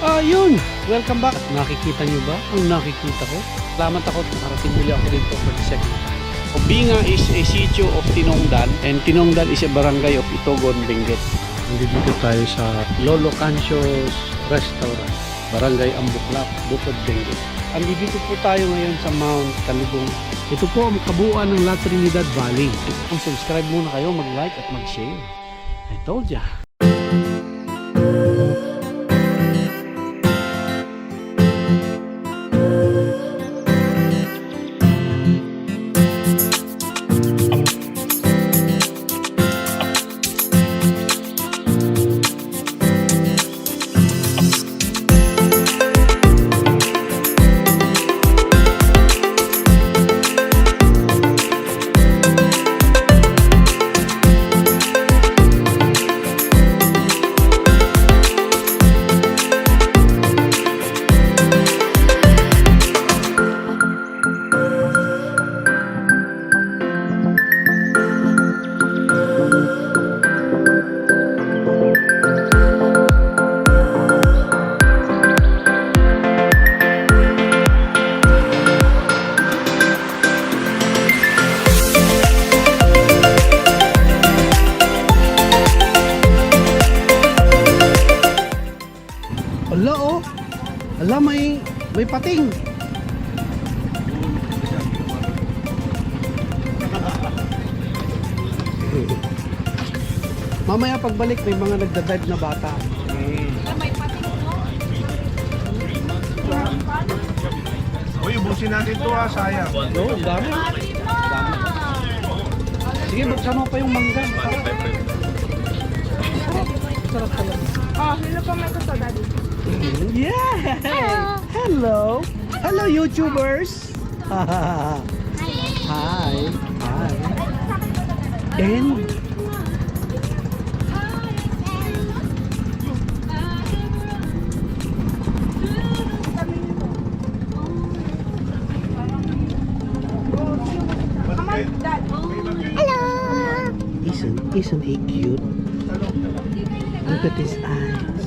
Yun! Welcome back. Nakikita nyo ba ang nakikita ko? Salamat ako at nakarating muli ako dito for the second time. Obinga is a sitio of Tinongdan and Tinongdan is a barangay of Itogon, Benguet. Nandito tayo sa Lolo Cancho's Restaurant, Barangay Ambuklap, Bukod, Benguet. Andito po tayo ngayon sa Mount Kalugong. Ito po ang kabuuan ng La Trinidad Valley. Kung subscribe muna kayo, mag-like at mag-share. I told ya. Ala, may pating. Mamaya pagbalik may mga nagdadive na bata. May pating mo. Uy, ubusin natin ito ha, sayang. Oo, ang dami. Sige, buksan mo pa yung mangga. Sarap talaga. Oh, nilo pa may gusto, Daddy. Yeah! Hello! Hello, YouTubers! Hi! Hi! And isn't he cute? Look at his eyes.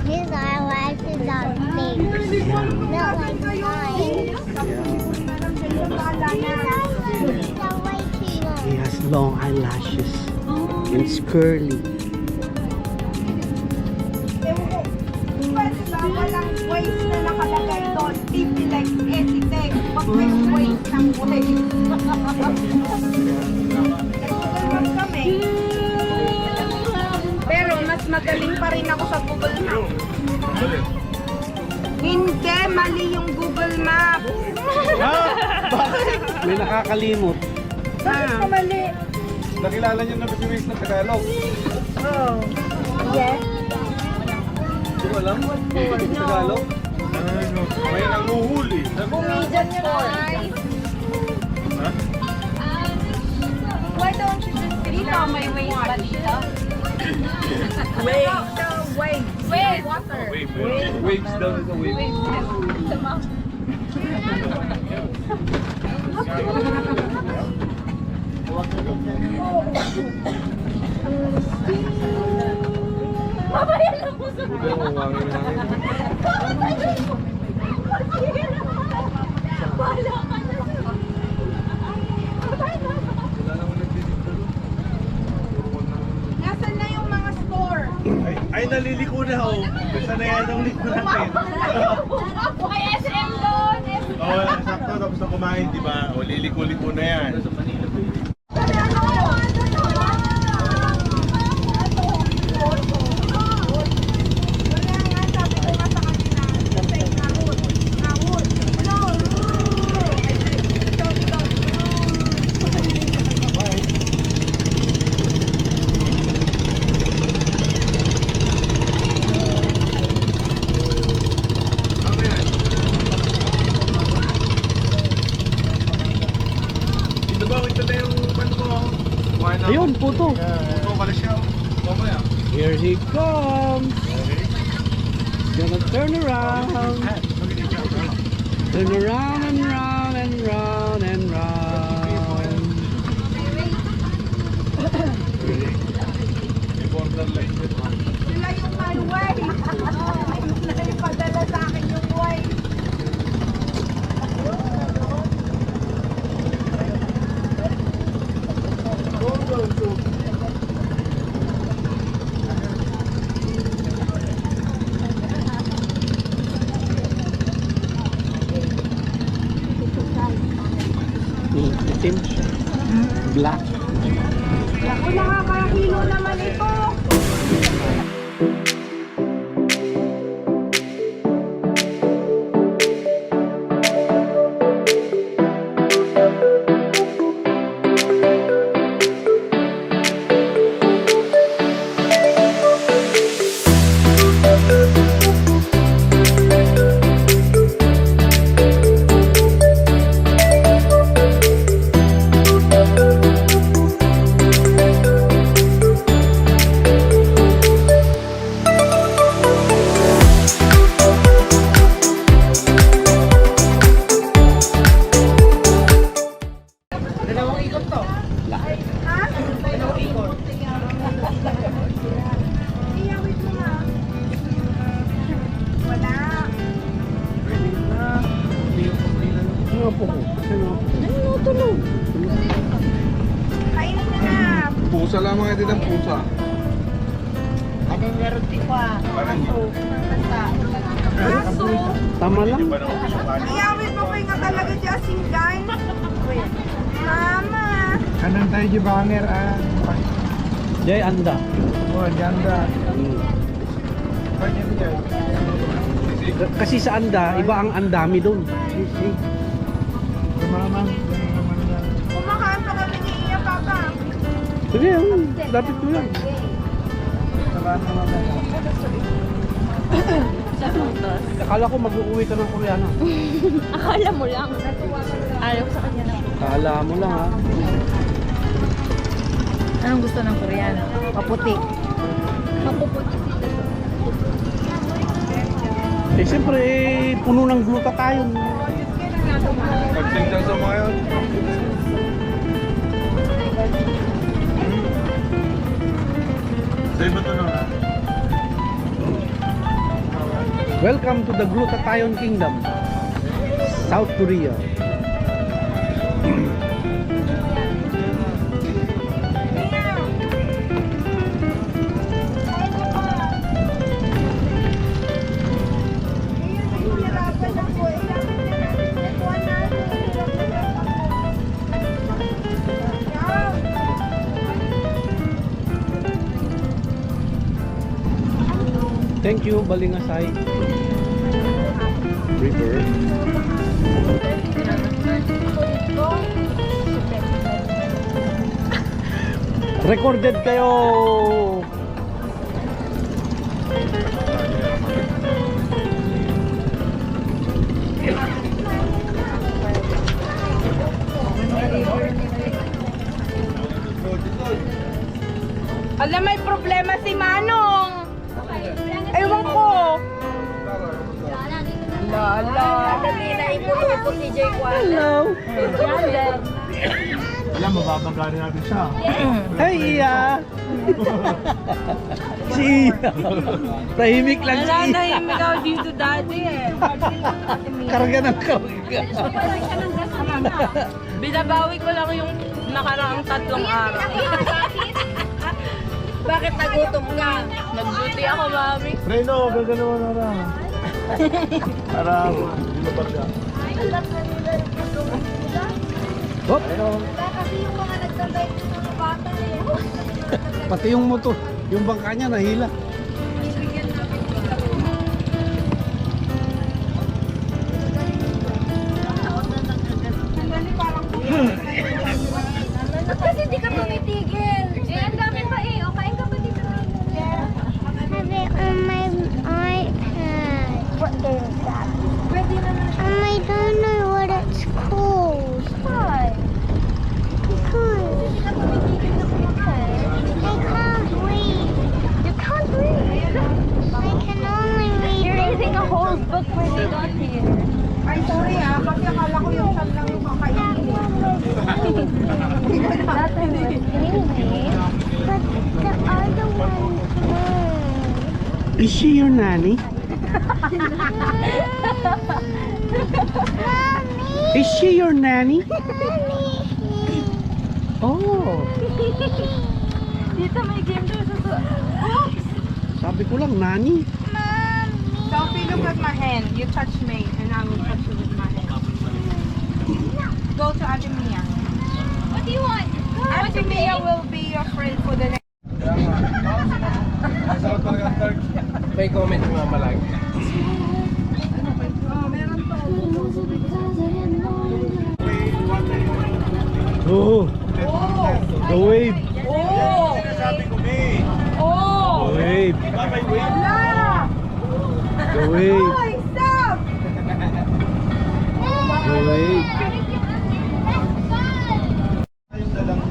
His eyelashes are big. Not like mine. He has long eyelashes. And it's curly. Walang waste na nakalagay doon. Hindi like anything. Pag may waste ng waste. Nag-Google kami. Pero mas magaling pa rin ako sa Google Map. Hindi, mali yung Google Map. May nakakalimot. Bakit ko mali? Nakilala niyo na ba si Waze ng Tagalog? Oh. Yes. Hindi ko alam. Tagalog? May nanguhuli. Bumijan yun, guys. Ha? Why don't you just dito may waste ba dito? Waves. The waves. Waves. Water. Waves daw ito, waves. Sa mouth. Mamaya lang po sa Hindi mo mawangin na rin. Wala ka na. Nasaan na yung mga store? Ay, naliliko na ho. Basta na yan ang liko natin. May SM doon. Oo, sakto. Tapos na kumain, di ba? O, liliko-liko na yan. Ayun, puto. Puto pala siya. Mamaya. Here he comes. Gonna turn around. Turn around and round and round and round. Borderline. Sila yung my way. Black. Ako nakakahilo naman ito. Iyawit mo na. Wala. Ano po ko? Tulog. Kainin na na. Pusa lamang ito ng pusa. Aso. Tama lang. Di ba naman pusa? Iyawit mo kayo nga talaga dyan, Singay. Mama. Kanan tayo di banger Jay, anda. oh janda. Kasi sa anda, iba ang andami doon. Kumamang. Kumakain pa kami ni Iya, Papa. Sige, dapat ko yan. Akala ko mag-uuwi ka ng Koreano. Akala mo lang. Ayaw sa kanya na. Akala mo lang ha. Anong gusto ng Koreano? Maputi. Mapuputi. Eh siyempre, puno ng glutathione. Pagsinta sa mga yun. Sa'yo ba ito na? Welcome to the Glutathione Kingdom, South Korea. Thank you, Balingasay River. Recorded kayo. Alam, may problema si Manong. Ewan ko. Lala. Dali na ipulupot ni Jay Kwan. Hello. Alam, mababanggarin natin siya. Hey, Iya. Si Iya. Tahimik lang si Iya. Nananahimik ako dito dati eh. Karga ng karga. Binabawi ko lang yung nakaraang 3 araw. Bakit nagutom ka? Nag-duty ako, mami. Reno, gagalawa na lang. Para lumapar ka. Hop. Kasi yung mga nagtabay ng mga bata eh. Pati yung motor, yung bangka niya nahila. Kasi di ka tumitigil. Eh, ang dami pa eh. O, kain ka pa dito. Have it on my iPad. What is that? Pwede na na. I don't know what it's called. Why? Because I can't read. You can't read. I can only read. You're reading a whole book when we got here. Ay, sorry ah. Kasi akala ko yung saan lang yung kakainin. That one was English, but the other one was. Is she your nanny? Mommy! Is she your nanny? Mommy! Oh, Dito may game doon sa... sabi ko lang nanny. Sophie, look at my hand. You touch me, and I will touch you with my hand. Go to Ate Mia. What do you want? Ate Mia will be your friend for the next. May comment yung mga malag. Oh, the wave. Oh! Sabi ko, May. Oh! The wave. Diba may wave? La! The wave. Hoy, stop! The wave.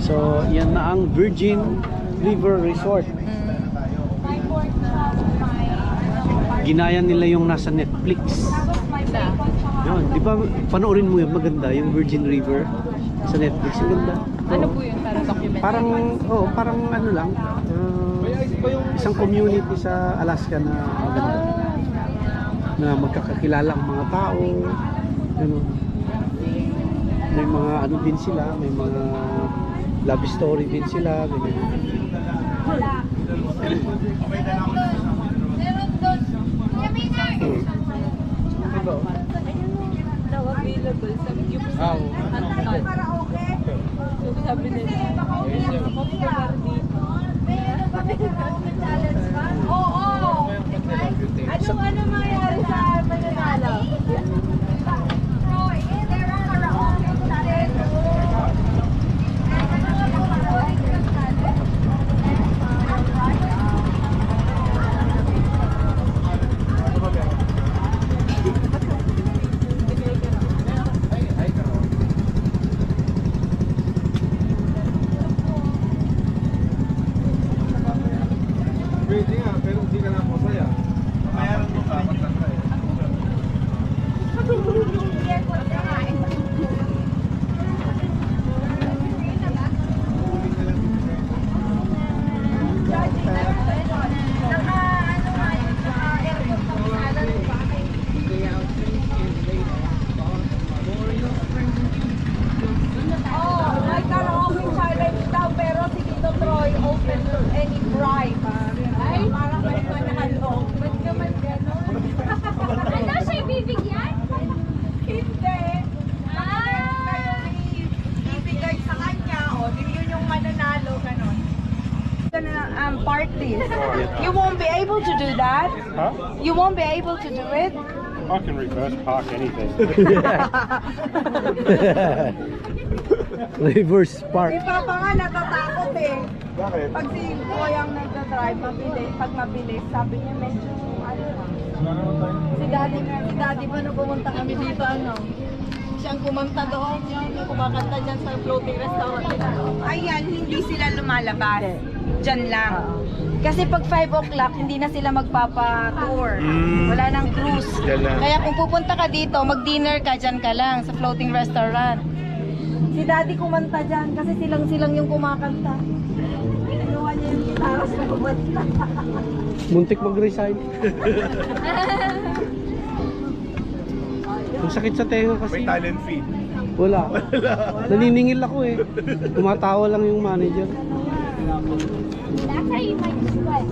So, yan na ang Virgin River Resort. Ginaya nila yung nasa Netflix. Yun, di ba panoorin mo yun, maganda yung Virgin River sa Netflix, ang ganda. Ano po yun? Parang documentary? Parang ano lang, isang community sa Alaska na maganda. Na magkakakilala ang mga tao, ganun. May mga ano din sila, may mga love story din sila, ganyan. Daw available. Sabi niyo po sa Karaoke? sabi nila. Popular dito. Oo! Ano mangyayari sa mananalo? Pwede nga, pero hindi ka na masaya. Mayroon mo pa magkanta eh. Oh, may karaoke challenge daw pero si Tito Troy open to any bribe. Ay, parang may manalo. Ba't naman gano'n? Ano siya bibigyan? Hindi. Ibigay sa kanya, o, yun yung mananalo, gano'n. Parties. You won't be able to do that? Huh? You won't be able to do it? I can reverse park anything. Reverse Park. Si Papa nga natatakot eh. Bakit? Pag si Boyang nagdadrive, pag mabilis, sabi niya medyo, si Daddy pa nung pumunta kami dito, siyang kumanta doon, yung kumakanta dyan sa floating restaurant nila. Ayan, hindi sila lumalabas. Dyan lang. Kasi pag 5 o'clock, hindi na sila magpapa-tour. Wala nang cruise. Kaya kung pupunta ka dito, mag-dinner ka, dyan ka lang, sa floating restaurant. Si Daddy kumanta dyan, kasi silang yung kumakanta. Kinuha niya yung gitara sa kumanta. Muntik mag-resign. Ang sakit sa tenga kasi. May talent fee. Wala. Naniningil ako eh. Tumatawa lang yung manager. That's how you might sweat.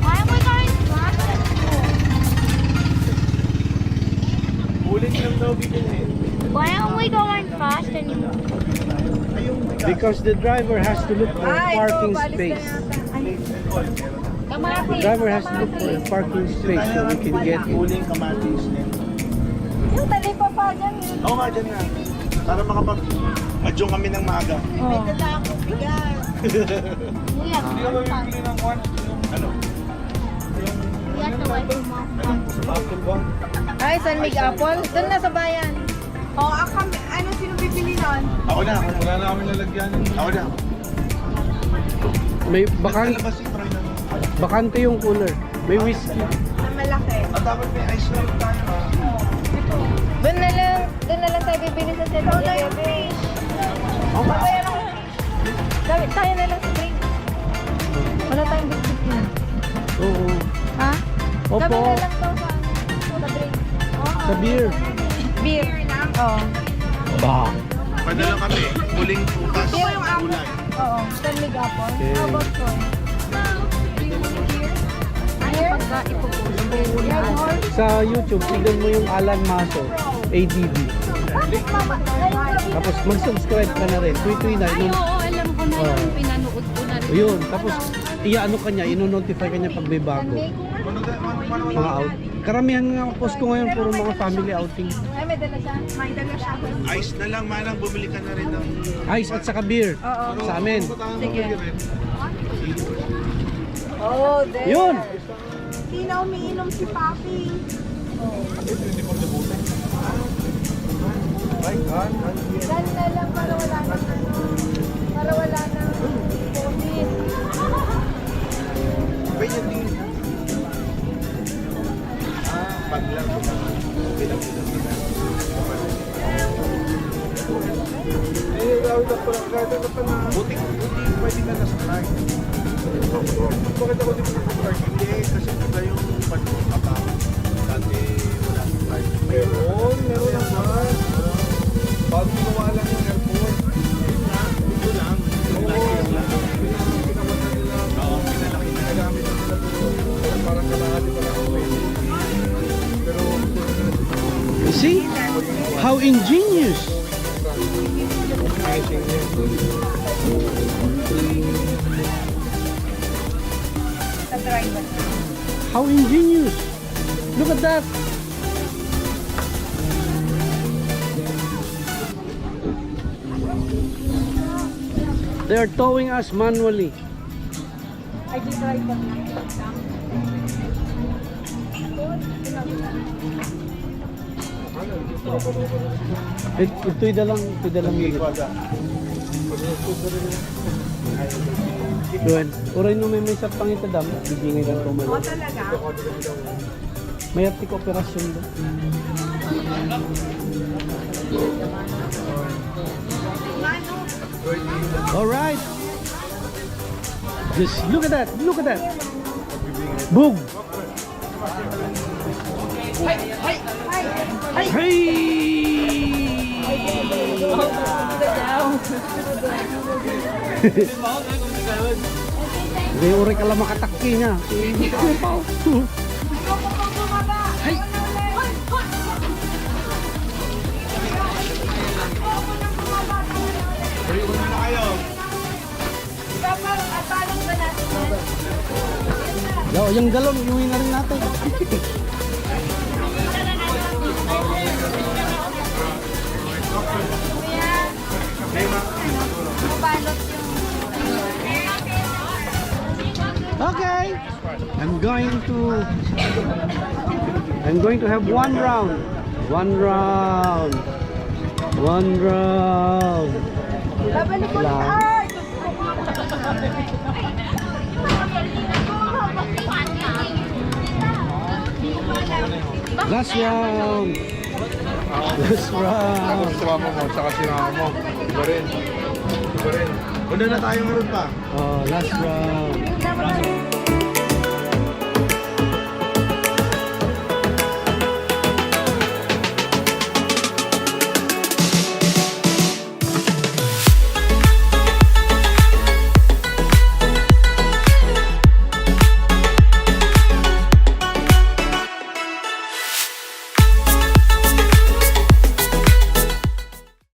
Why am I going fast? Ulit lang daw bigyan eh. Why aren't we going fast anymore? Because the driver has to look for parking space. The driver has to look for a parking space so we can get in. Uling kamatis din. talipa pa dyan. Oo nga, dyan nga. Para makapag-adjong kami ng maaga. May dala akong bigas. Ano? Ay, San Mig Apple? Doon na sa bayan. Oo, ano sino bibili nun? Ako na. Wala na kami lalagyan. Ako na. May bakante, Lalabas yung try na. bakante yung cooler. May whiskey. Ang malaki. At dapat may ice cream tayo. Doon na lang tayo bibili sa 7-Eleven. Gamit tayo na lang sa drink. Wala tayong biscuit na. Oo. Ha? Opo. Gabi na lang daw sa drink. Sa beer. Beer. Oo. Bah. Pwede lang kami. Muling putas. Gulay. Oo. San Mig Apple. Okay. How about corn? Beer? Pagka ipupush. Sa YouTube, tignan mo yung Alan Maso, ADB. Tapos mag-subscribe ka na rin. Tweet na. Ay, oo, alam ko na yun. Pinanood ko na rin. Yun. Tapos, ano ka niya, ino-notify ka niya pag may bago. Mga out. Karamihan nga post ko ngayon, puro mga family outing. Ay, may dala siya. May dala siya. Ice na lang, manang bumili ka na rin ng... Ice at saka beer. Oo. Sa amin. Sige. Oh, there. Yun! Sino umiinom si Papi? Dan na lang para wala na. Para wala na. COVID. Wait, hindi. Paglang. Buti, pwede ka na sa flag. Bakit ako dito sa flag? Hindi, kasi iba yung pag-kapag. Dati wala sa flag. Meron naman. Bago gawa lang yung airport. Ito lang. Last year lang. Pinamata nila. Oo, pinalaki na. Nagamit na nila doon. Parang kalahati pa lang pwede. Pero See? How ingenious! Sa driver. How ingenious! Look at that! They are towing us manually. Ay, di driver. Ito'y dalang yun. Doon. Uray no may sa pangitadam, bibingay lang Oo tumalo. talaga? May artik operasyon doon. Alright. Just look at that. Look at that. Boom. Hindi uri ka lang makatakki niya. Hey. Yo, yung galon, iuwi na rin natin. Okay. I'm going to have one round. One round. Babalik ko Lang. ay! Last round. Last round. Sumama mo, tsaka sinama mo. Iba rin. Una na tayo ngayon pa. Oh, last round.